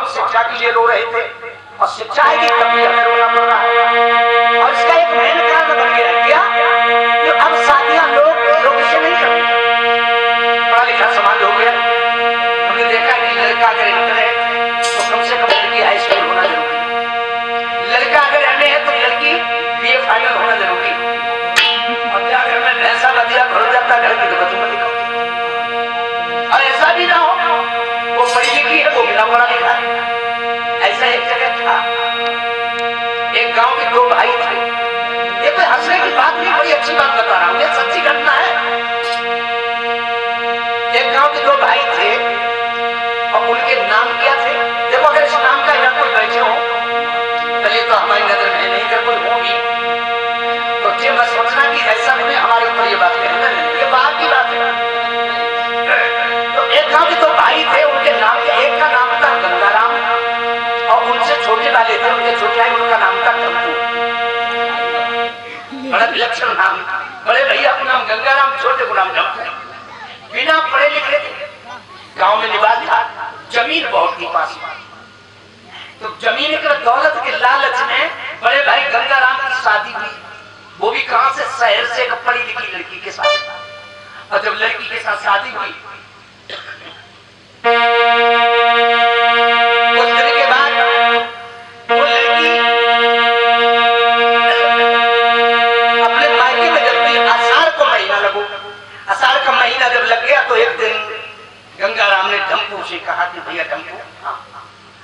हम शिक्षा के लिए रो रहे थे और शिक्षा की कमी हमें रोना पड़ रहा है। और इसका एक मेन कारण बन गया क्या कि अब शादियां लोग से नहीं करते, पढ़ा लिखा समाज हो गया। हमने देखा कि लड़का अगर इंटर है तो कम से कम लड़की हाई स्कूल होना जरूरी, लड़का अगर एमए है तो लड़की बीए फाइनल होना जरूरी। और क्या घर में भैंसा बदिया भर जाता घर की तो बच्चों में दिखाओ। और ऐसा भी ना हो वो पढ़ी लिखी है वो बिना पढ़ा लिखा है। ऐसा एक जगह था, एक गांव के दो भाई थे। ये कोई हंसने की बात नहीं, बड़ी अच्छी बात बता रहा हूं, ये सच्ची घटना है। एक गांव के दो भाई थे और उनके नाम क्या थे। देखो अगर इस नाम का यहाँ कोई बैठे हो पहले तो हमारी नजर में नहीं, अगर कोई होगी तो ये मत सोचना कि ऐसा नहीं हमारे ऊपर ये बात कहना है, ये बात की बात है। तो एक गांव के दो भाई थे, उनके नाम के एक का नाम था गंगाराम और उनसे छोटे वाले थे, उनके छोटे भाई उनका नाम था टम्पू। बड़ा विलक्षण नाम, बड़े भैया का नाम गंगाराम, छोटे को नाम टम्पू। बिना पढ़े लिखे गांव में निवास था, जमीन बहुत थी पास में। तो जमीन के दौलत के लालच में बड़े भाई गंगाराम की शादी हुई, वो भी कहां से, शहर से एक पढ़ी लिखी लड़की के साथ। और जब लड़की के साथ शादी हुई कुछ दिन के बाद वो लड़की अपने मायके में जब गई, आषाढ़ को महीना लगो, आषाढ़ का महीना जब लग गया तो एक दिन गंगाराम ने टम्पू से कहा कि भैया टम्पू,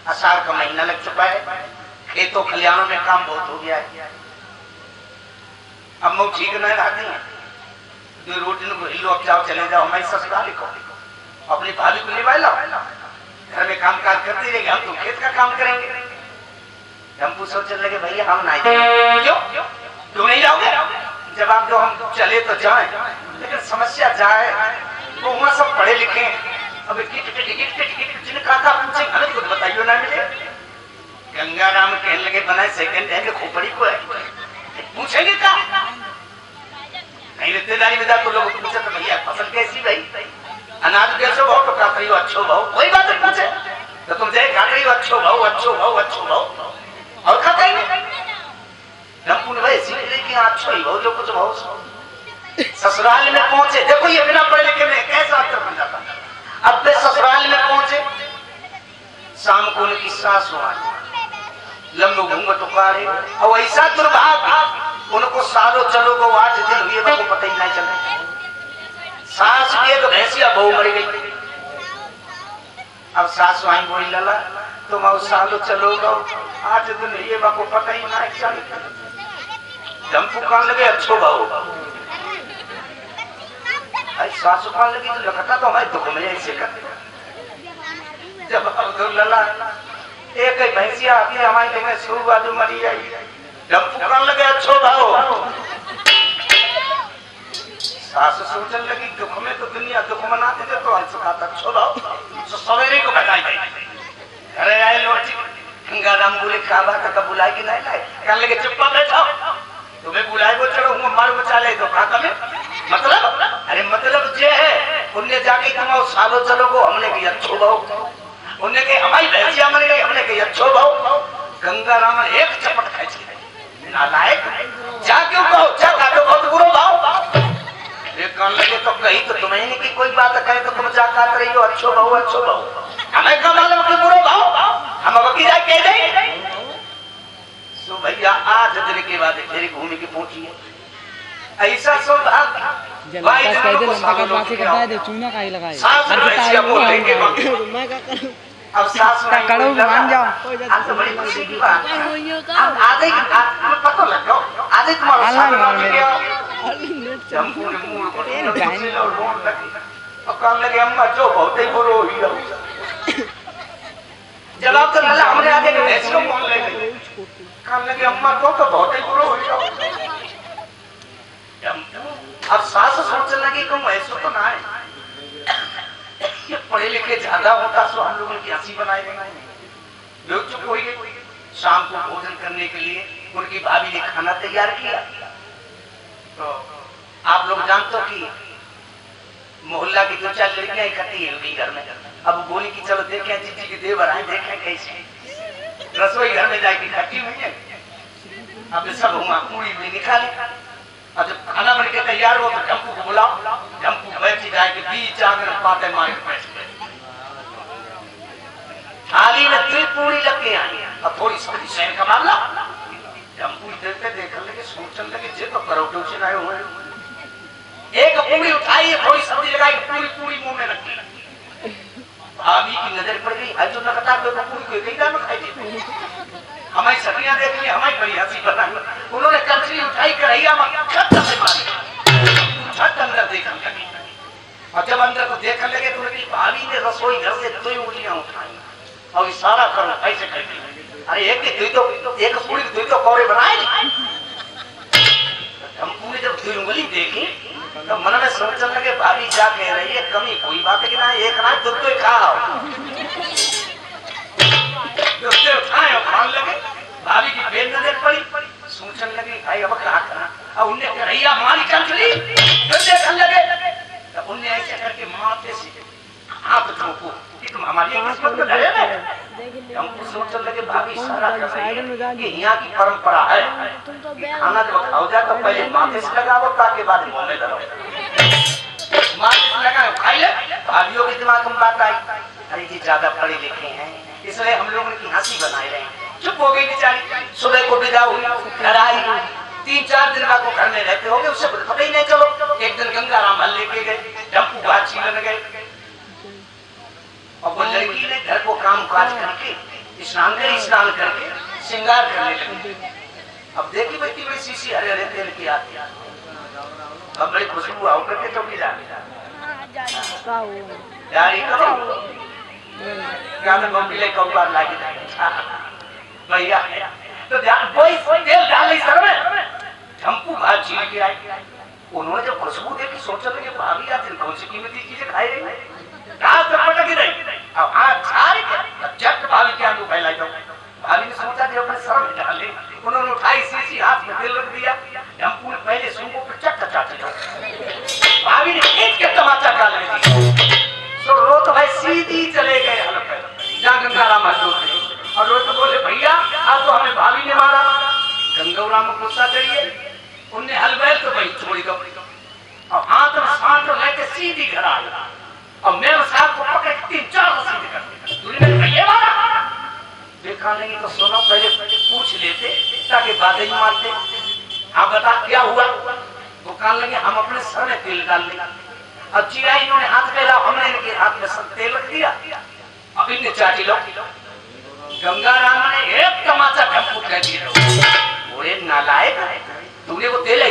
आषाढ़ का महीना लग चुका है, खेतों खलियानों में काम बहुत हो गया है, अब मैं ठीक नहीं रहती है, दो रोटी को हिलो, अब जाओ चले जाओ, मैं ससुराल लिखो, अपनी भाभी को निभा लो, घर में काम काज करते रहेंगे, हम तो खेत का काम करेंगे। टम्पू सोचने लगे भैया हम नहीं, क्यों क्यों नहीं जाओगे, जब आप जो हम चले तो जाए, लेकिन समस्या जाए तो वहाँ सब पढ़े लिखे हैं, अब जिनका था पूछे हमें कुछ बताइए ना मिले। गंगाराम कहने लगे बनाए सेकंड हैंड खोपड़ी को है, पूछेंगे क्या, कहीं रिश्तेदारी में जा तो लोग पूछे तो भैया फसल कैसी भाई, अनाज कैसे भाव, तो कहते हो अच्छो भाव, कोई बात नहीं पूछे तो तुम जाए खा रही हो अच्छो भाव अच्छो भाव अच्छो भाव, और खाता ही नहीं। टम्पू ने भाई सीख ली कि अच्छो ही भाव जो कुछ भाव। ससुराल में पहुंचे, देखो ये बिना पढ़े लिखे में कैसा अक्सर बन जाता। अब वे ससुराल में पहुंचे, शाम को उनकी सास आई, लंबू घूंघट उतारे और ऐसा दुर्भाग्य उनको सालों चलो को 8 दिन हुए को पता ही नहीं चला। सास की एक भैंसिया बहू मर गई। अब सास वहीं बोली लला तुम आओ सालों चलो गो 8 दिन हुए को पता ही नहीं चला। टम्पू कहने लगे अच्छो भाऊ, सासु कहने लगी तो लगता तो हमारे दुख में ऐसे करते। जब अब लला एक भैंसिया आती है हमारी तुम्हें शुरू बाजू मरी आई, टम्पू कहने लगे अच्छो भाव। सासु सोचने लगी दुख में तो दुनिया दुख मनाते थे तो हंस खाता अच्छो भाव, तो सवेरे को बताई गई। अरे आए लोटी गंगाराम बोले क्या बात है, बुलाए कि नहीं लाए, कहने लगे चुप्पा बैठो, तुम्हें बुलाए वो चलो हूँ मार बचा ले तो खाता में मतलब, अरे मतलब ये है उनने जाके तुम सालों चलो को हमने की अच्छो भाव, उन्हें कही हमारी भैंसिया मर गई, हमने कही अच्छो भाव। गंगाराम ने एक चपट खींच ली, नालायक जा क्यों कहो, जा काटो बहुत बुरो भाव। एक कहने लगे तो कही तो तुम्हें नहीं की कोई बात कहे तो तुम जा काट रही हो अच्छो भाव अच्छो भाव, हमें कहा मालूम कि बुरो भाव, हम अब की जाए कह दे। सो भैया 8 दिन के बाद फिर घूमी की पहुंची है, ऐसा सौभाग्य भाई को सालों लोग करता है, चूना काई लगाए अब सास का कड़ो मान जाओ, आज तो बड़ी खुशी की बात है। अब आधे पता लग गया, आधे तुम्हारा सालों हो गया, टम्पू ने मुंह को बहन और रोन लगी। अब कहने लगे अम्मा जो बहुत ही बुरो हुई हो, जवाब तो लला हमने आगे के ऐसे कौन ले गई, कहने लगे अम्मा तो बहुत ही बुरो हुई हो। अब सास सोचने लगी कि ऐसा तो ना है, ये पढ़े लिखे ज्यादा होता तो हम लोगों की हंसी बनाए देंगे। लोग चुप हो गए। शाम को भोजन करने के लिए उनकी भाभी ने खाना तैयार किया। तो आप लोग जानते हो कि मोहल्ला की 2-4 लड़कियां इकट्ठी हुई घर में। अब बोली कि चलो देखें जीजी की देवर आए, देखें कैसे रसोई घर में जाके इकट्ठी हुई है। अब सब हुआ पूरी भी निकाली। अब जब खाना बन के तैयार हो तो झम्पू को बुलाओ। झम्पू बैठी जाए कि बीच आंगन पाते मारे बैठ गए। थाली में 3 पूरी लग के आई और थोड़ी सब्जी सैन का मामला। झम्पू देखते देखने लगे, सोचने लगे जे तो परोठे से आए हुए। एक पूरी उठाई, थोड़ी सब्जी लगाई, पूरी पूरी मुंह में रखी। भाभी की नजर पड़ गई, आज जो लगातार दो पूरी कोई कई दाम खाई थी। हमारी सब्जियां देख ली, हमारी बड़ी हंसी बनाई। उन्होंने कचरी उठाई, कढ़ैया में छत से मारी। छत अंदर देखने लगी और जब अंदर को देखने लगे तो लगी भाभी ने रसोई घर से 2 उंगलियां उठाई और इशारा करो ऐसे करके, अरे एक पूरी 2 तो कौरे बनाए। हम पूरी जब 2 उंगली देखी तो मन में सोचने लगे भाभी क्या कह रही है, कमी कोई बात है ना, एक ना 2 ही खाओ। 2 खाए और खाने लगे। भाभी की बेल नजर पड़ी, सोचने लगे भाई अब क्या करना। अब उन्हें कढ़ैया मारी कंचली, फिर देखने लगे तो उन्हें ऐसे करके मारते से हाथ ठोको कि तुम हमारी किस्मत में धरे ना। हमको सोचने लगे भाभी सारा कर रही है कि यहाँ की परंपरा है, खाना जब खाओ जाए तो पहले माथे से लगाओ ताकि बाद में मुंह में डालो। माथे से लगाओ खाई ले। भाभियों के दिमाग में बात आई, अरे ये ज्यादा पढ़े लिखे हैं इसलिए हम लोग उनकी हंसी बनाए रहे। चुप हो गई बेचारी। सुबह को विदा हुई, घर आई। 3-4 दिन बाद वो घर में रहते हो गए, उससे पता ही नहीं। चलो एक दिन गंगाराम हल लेके गए, झम्पू बात छीनने गए और वो लड़की ने घर को काम काज करके स्नान करके श्रृंगार करने लगी। अब देखी बेटी बड़ी शीशी हरे हरे तेल की आती है, अब बड़ी खुशबू आओ करके तो भी जारी करो क्या तो बम्बीले कौबार लागी भैया तो कोई तेल डाल सर में। झम्पू भात छीन के आई। उन्होंने जब खुशबू देखी सोचने लगे भाभी आज कौन सी कीमती चीजें खाई रही जब भाभी के आंखों फैलाई दो। भाभी ने सोचा कि अपने सर में डाले। उन्होंने उठाई शीशी, हाथ में तेल रख दिया। झम्पू ने पहले सूंघो पर चट चाटी। भाभी ने खींच के तमाचा डाल दिया। तो रोत भाई सीधी चले गए हल पे जहाँ गंगाराम और रोत बोले भैया आज तो हमें भाभी ने मारा। गंगाराम को गुस्सा चढ़िए, उनने हल बैल तो भाई छोड़ी दो और हाथ में सांस लेके सीधी घर आ गया और मैं साहब को पकड़ 3-4 सीधे कर दिया। भैया मारा देखा नहीं तो सुनो पहले पूछ लेते ताकि बातें ही मारते। हाँ बता क्या हुआ। वो कहने लगे हम अपने सर में तेल डाल लें। अब चिड़ा इन्होंने हाथ फैला, हमने इनके हाथ में सब तेल रख दिया। अब इनने चाटी लो। गंगाराम ने एक तमाचा झम्पू कह दिया, ओए नालायक तूने वो तेल